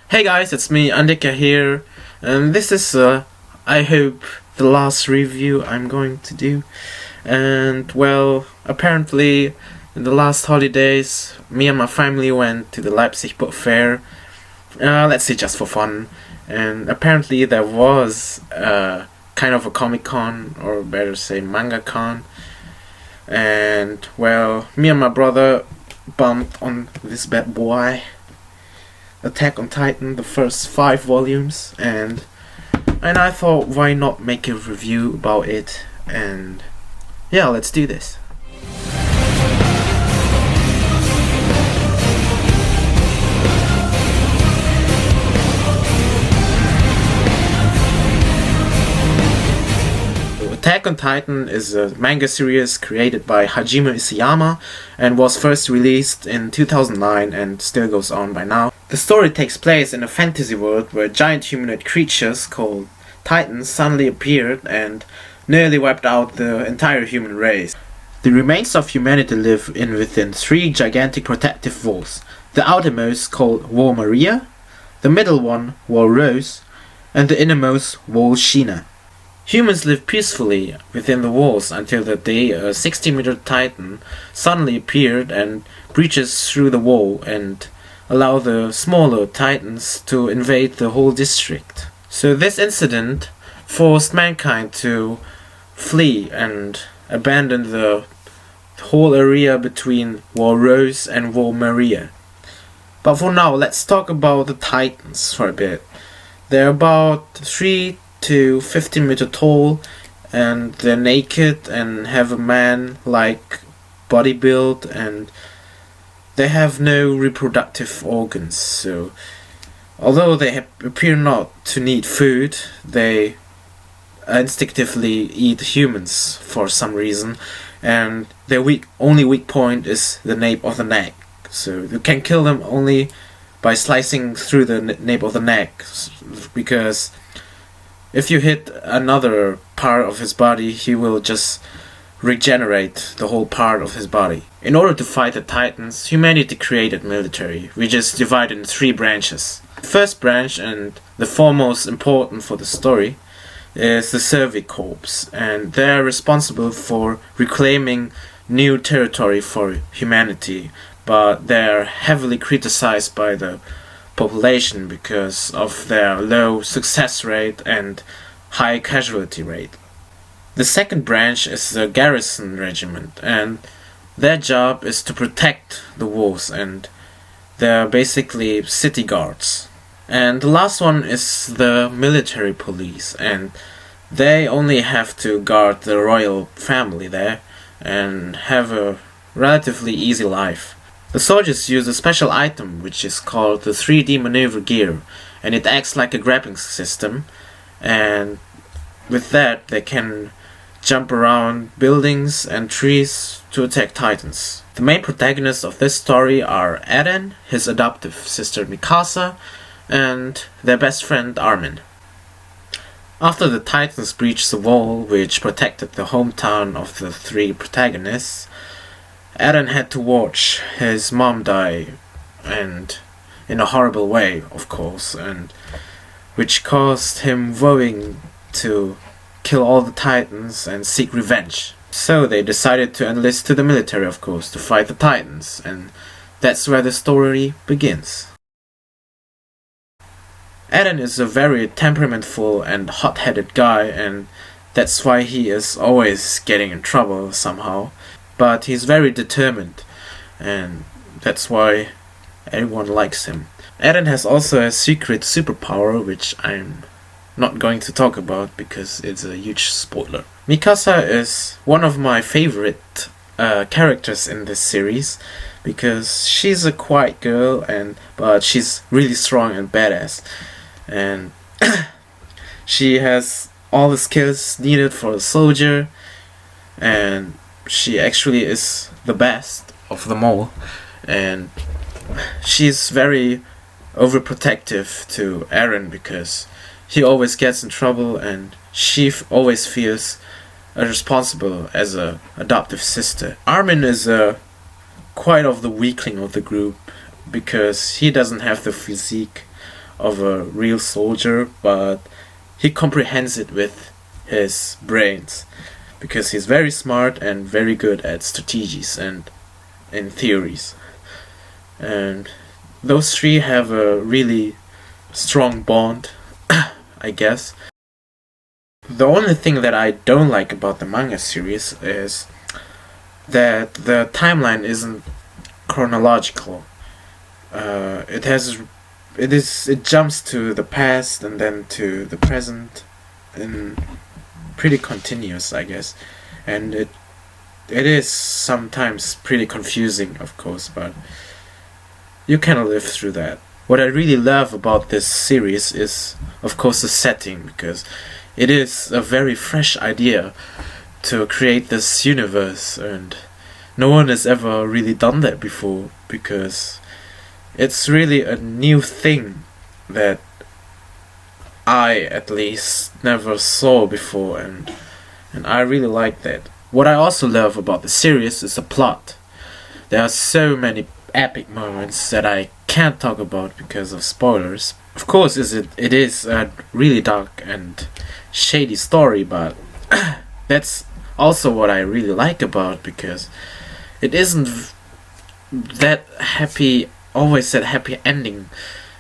Hey guys, it's me, Andika here, and this is, I hope, the last review I'm going to do. And, well, apparently, in the last holidays, me and my family went to the Leipzig Book Fair, let's say just for fun, and apparently there was, kind of a Comic-Con, or better say manga-con, and, well, me and my brother bumped on this bad boy, Attack on Titan, the first 5 volumes, and I thought, why not make a review about it, and yeah, let's do this. Attack on Titan is a manga series created by Hajime Isayama and was first released in 2009 and still goes on by now. The story takes place in a fantasy world where giant humanoid creatures called Titans suddenly appeared and nearly wiped out the entire human race. The remains of humanity live within 3 gigantic protective walls, the outermost called Wall Maria, the middle one Wall Rose, and the innermost Wall Sheena. Humans live peacefully within the walls until the day a 60-meter Titan suddenly appeared and breaches through the wall and allow the smaller Titans to invade the whole district. So this incident forced mankind to flee and abandon the whole area between Wall Rose and Wall Maria. But for now, let's talk about the Titans for a bit. They're about 3 to 15 meter tall, and they're naked and have a man-like body build, and they have no reproductive organs. So although they appear not to need food, they instinctively eat humans for some reason, and their only weak point is the nape of the neck. So you can kill them only by slicing through the nape of the neck, because if you hit another part of his body, he will just regenerate the whole part of his body. In order to fight the Titans, humanity created military, which is divided in 3 branches. The first branch, and the foremost important for the story, is the Survey Corps, and they're responsible for reclaiming new territory for humanity, but they're heavily criticized by the population because of their low success rate and high casualty rate. The second branch is the Garrison Regiment, and their job is to protect the walls, and they're basically city guards. And the last one is the Military Police, and they only have to guard the royal family there and have a relatively easy life. The soldiers use a special item which is called the 3D maneuver gear, and it acts like a grappling system, and with that they can jump around buildings and trees to attack Titans. The main protagonists of this story are Eren, his adoptive sister Mikasa, and their best friend Armin. After the Titans breached the wall which protected the hometown of the 3 protagonists, Eren had to watch his mom die, and in a horrible way, of course, and which caused him vowing to kill all the Titans and seek revenge. So they decided to enlist to the military, of course, to fight the Titans, and that's where the story begins. Eren is a very temperamentful and hot-headed guy, and that's why he is always getting in trouble somehow. But he's very determined, and that's why everyone likes him. Eren has also a secret superpower, which I'm not going to talk about because it's a huge spoiler. Mikasa is one of my favorite characters in this series, because she's a quiet girl, but she's really strong and badass, and she has all the skills needed for a soldier, and she actually is the best of them all, and she's very overprotective to Eren because he always gets in trouble, and she always feels responsible as a adoptive sister. Armin is quite of the weakling of the group because he doesn't have the physique of a real soldier, but he comprehends it with his brains because he's very smart and very good at strategies and in theories. And those three have a really strong bond, I guess. The only thing that I don't like about the manga series is that the timeline isn't chronological. It jumps to the past and then to the present, and pretty continuous, I guess. And it is sometimes pretty confusing, of course, but you can live through that. What I really love about this series is, of course, the setting, because it is a very fresh idea to create this universe, and no one has ever really done that before, because it's really a new thing that I, at least, never saw before, and I really like that. What I also love about the series is the plot. There are so many epic moments that I can't talk about because of spoilers. Of course, it is a really dark and shady story, but that's also what I really like about, because it isn't that happy, always that happy ending,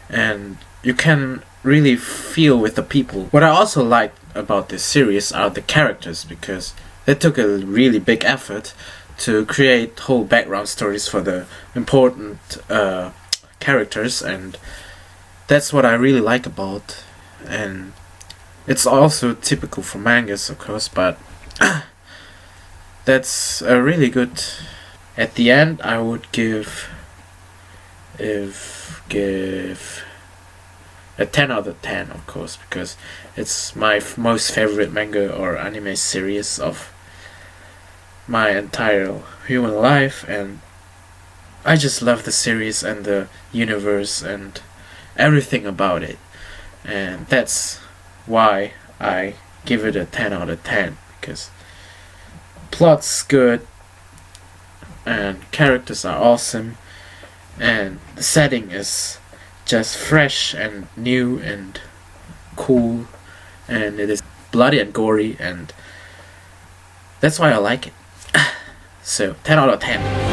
and you can really feel with the people. What I also like about this series are the characters, because they took a really big effort to create whole background stories for the important characters, and that's what I really like about. And it's also typical for mangas, of course, but that's a really good. At the end, I would give a 10 out of 10, of course, because it's my most favorite manga or anime series of my entire human life, and I just love the series and the universe and everything about it, and that's why I give it a 10 out of 10, because plot's good and characters are awesome and the setting is just fresh and new and cool, and it is bloody and gory, and that's why I like it. So 10 out of 10.